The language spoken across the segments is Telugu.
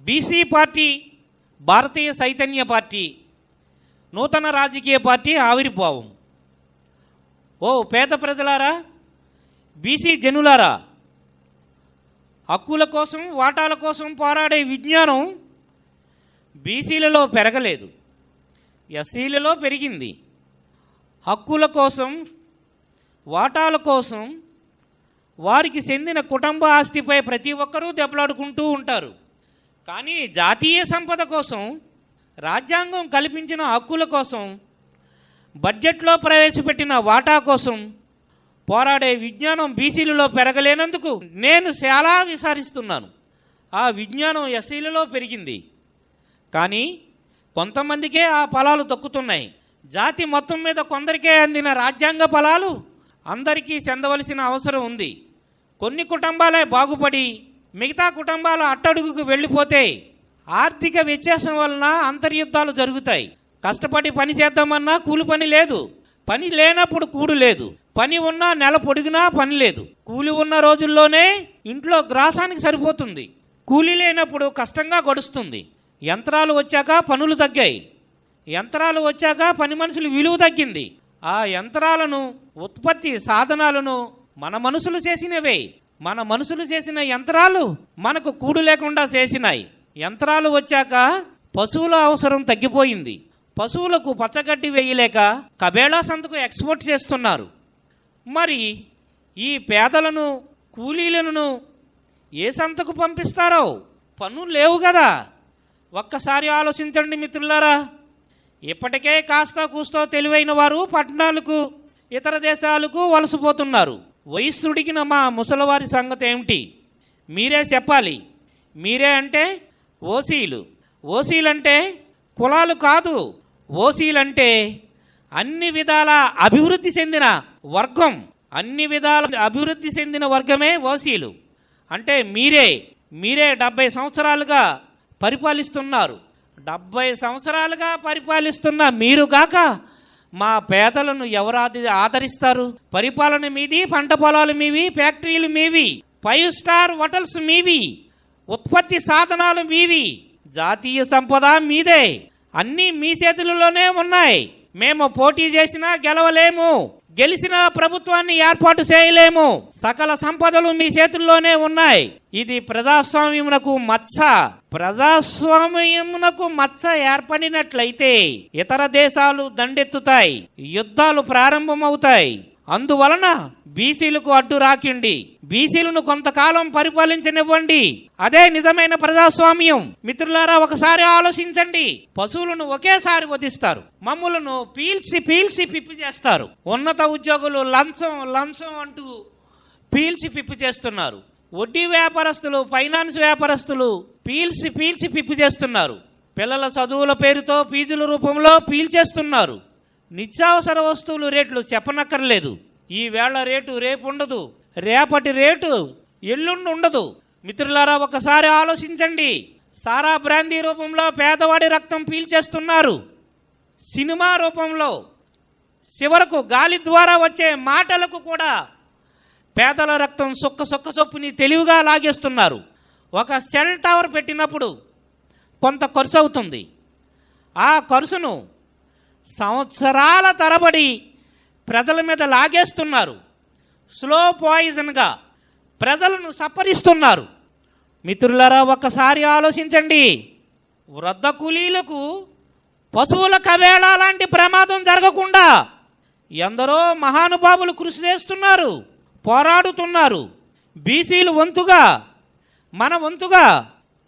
బీసీ పార్టీ, భారతీయ చైతన్య పార్టీ, నూతన రాజకీయ పార్టీ ఆవిర్భావం. ఓ పేద ప్రజలారా, బీసీ జనులారా, హక్కుల కోసం, వాటాల కోసం పోరాడే విజ్ఞానం బీసీలలో పెరగలేదు, ఎస్సీలలో పెరిగింది. హక్కుల కోసం, వాటాల కోసం వారికి చెందిన కుటుంబ ఆస్తిపై ప్రతి ఒక్కరూ దెబ్బలాడుకుంటూ ఉంటారు. కానీ జాతీయ సంపద కోసం, రాజ్యాంగం కల్పించిన హక్కుల కోసం, బడ్జెట్లో ప్రవేశపెట్టిన వాటా కోసం పోరాడే విజ్ఞానం బీసీలలో పెరగలేనందుకు నేను చాలా విచారిస్తున్నాను. ఆ విజ్ఞానం ఎస్సీలలో పెరిగింది, కానీ కొంతమందికే ఆ ఫలాలు దక్కుతున్నాయి. జాతి మొత్తం మీద కొందరికే అందిన రాజ్యాంగ ఫలాలు అందరికీ చెందవలసిన అవసరం ఉంది. కొన్ని కుటుంబాలే బాగుపడి మిగతా కుటుంబాలు అట్టడుగుకు వెళ్ళిపోతే ఆర్థిక వ్యత్యాసం వలన అంతర్యుద్ధాలు జరుగుతాయి. కష్టపడి పని చేద్దామన్నా కూలి పని లేదు, పని లేనప్పుడు కూడు లేదు, పని ఉన్నా నెల పొడిగినా పని లేదు. కూలి ఉన్న రోజుల్లోనే ఇంట్లో గ్రాసానికి సరిపోతుంది, కూలి లేనప్పుడు కష్టంగా గడుస్తుంది. యంత్రాలు వచ్చాక పనులు తగ్గాయి, యంత్రాలు వచ్చాక పని మనుషులు విలువ తగ్గింది. ఆ యంత్రాలను, ఉత్పత్తి సాధనాలను మన మనుషులు చేసినవే. మన మనుషులు చేసిన యంత్రాలు మనకు కూడు లేకుండా చేసినాయి. యంత్రాలు వచ్చాక పశువుల అవసరం తగ్గిపోయింది. పశువులకు పచ్చగడ్డి వేయలేక కబేళా సంతకు ఎక్స్పోర్ట్ చేస్తున్నారు. మరి ఈ పేదలను, కూలీలను ఏ సంతకు పంపిస్తారో? పన్నులు లేవు కదా. ఒక్కసారి ఆలోచించండి మిత్రులారా. ఇప్పటికే కాస్త కూస్తో తెలివైన వారు పట్టణాలకు, ఇతర దేశాలకు వలసపోతున్నారు. వయస్సుడిగిన మా ముసలివారి సంగతి ఏమిటి? మీరే చెప్పాలి. మీరే అంటే ఓసీలు. ఓసీలంటే కులాలు కాదు, ఓసీలంటే అన్ని విధాల అభివృద్ధి చెందిన వర్గం. అన్ని విధాల అభివృద్ధి చెందిన వర్గమే ఓసీలు. అంటే మీరే 70 సంవత్సరాలుగా పరిపాలిస్తున్నారు. 70 సంవత్సరాలుగా పరిపాలిస్తున్న మీరుగాక మా పేదలను ఎవరు ఆదరిస్తారు? పరిపాలన మీది, పంట పొలాలు మీవి, ఫ్యాక్టరీలు మీవి, 5 స్టార్ హోటల్స్ మీవి, ఉత్పత్తి సాధనాలు మీవి, జాతీయ సంపద మీదే. అన్నీ మీ చేతులలోనే ఉన్నాయి. మేము పోటీ చేసినా గెలవలేము, గెలిచిన ప్రభుత్వాన్ని ఏర్పాటు చేయలేము. సకల సంపదలు మీ చేతుల్లోనే ఉన్నాయి. ఇది ప్రజాస్వామ్యమునకు మచ్చ. ప్రజాస్వామ్యమునకు మచ్చ ఏర్పడినట్లయితే ఇతర దేశాలు దండెత్తుతాయి, యుద్ధాలు ప్రారంభమవుతాయి. అందువలన బీసీలకు అడ్డు రాకండి. బీసీలను కొంతకాలం పరిపాలించనివ్వండి. అదే నిజమైన ప్రజాస్వామ్యం. మిత్రులారా, ఒకసారి ఆలోచించండి. పశువులను ఒకేసారి వధిస్తారు, మమ్ములను పీల్చి పిప్పి చేస్తారు. ఉన్నత ఉద్యోగులు లంచం అంటూ పీల్చి పిప్పి చేస్తున్నారు. వడ్డీ వ్యాపారస్తులు, ఫైనాన్స్ వ్యాపారస్తులు పీల్చి పిప్పి చేస్తున్నారు. పిల్లల చదువుల పేరుతో ఫీజుల రూపంలో పీల్చేస్తున్నారు. నిత్యావసర వస్తువులు రేట్లు చెప్పనక్కర్లేదు. ఈ వేళ రేటు రేపు ఉండదు, రేపటి రేటు ఎల్లుండి ఉండదు. మిత్రులారా, ఒకసారి ఆలోచించండి. సారా బ్రాందీ రూపంలో పేదవాడి రక్తం పీల్చేస్తున్నారు. సినిమా రూపంలో చివరకు గాలి ద్వారా వచ్చే మాటలకు కూడా పేదల రక్తం సొక్క చొప్పుని తెలివిగా లాగేస్తున్నారు. ఒక సెల్ టవర్ పెట్టినప్పుడు కొంత ఖర్చు అవుతుంది. ఆ ఖర్చును సంవత్సరాల తరబడి ప్రజల మీద లాగేస్తున్నారు. స్లో పాయిజన్గా ప్రజలను సప్పరిస్తున్నారు. మిత్రులారా, ఒక్కసారి ఆలోచించండి. వృద్ధ కూలీలకు పశువుల కబేళా లాంటి ప్రమాదం జరగకుండా ఎందరో మహానుభావులు కృషి చేస్తున్నారు, పోరాడుతున్నారు. బీసీలు వంతుగా, మన వంతుగా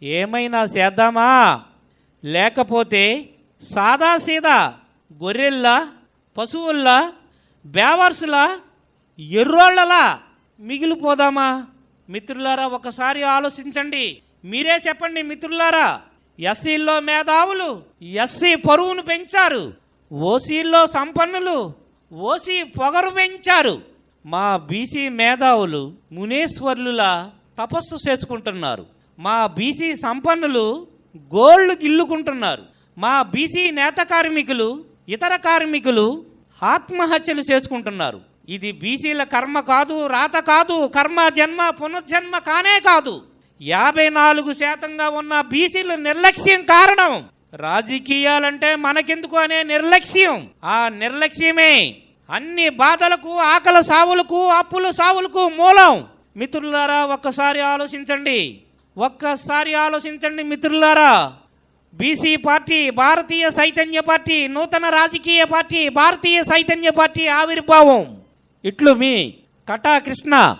ఏమైనా చేద్దామా? లేకపోతే సాదాసీదా గొర్రెల్లా, పశువుల్లా, బేవర్సులా, ఎర్రోళ్లలా మిగిలిపోదామా? మిత్రులారా, ఒకసారి ఆలోచించండి. మీరే చెప్పండి మిత్రులారా. ఎస్సీల్లో మేధావులు ఎస్సీ పరువును పెంచారు, ఓసీల్లో సంపన్నులు ఓసీ పొగరు పెంచారు. మా బీసీ మేధావులు మునేశ్వర్లులా తపస్సు చేసుకుంటున్నారు. మా బీసీ సంపన్నులు గోళ్లు గిల్లుకుంటున్నారు. మా బీసీ నేత కార్మికులు, ఇతర కార్మికులు ఆత్మహత్యలు చేసుకుంటున్నారు. ఇది బీసీల కర్మ కాదు, రాత కాదు, కర్మ జన్మ పునర్జన్మ కానే కాదు. 54%గా ఉన్న బీసీలు నిర్లక్ష్యం కారణం. రాజకీయాలంటే మనకెందుకు అనే నిర్లక్ష్యం. ఆ నిర్లక్ష్యమే అన్ని బాధలకు, ఆకలి సావులకు, అప్పుల సావులకు మూలం. మిత్రులారా, ఒక్కసారి ఆలోచించండి మిత్రులారా. బీసీ పార్టీ, భారతీయ చైతన్య పార్టీ, నూతన రాజకీయ పార్టీ, భారతీయ చైతన్య పార్టీ ఆవిర్భావం. ఇట్లు మీ కటా కృష్ణ.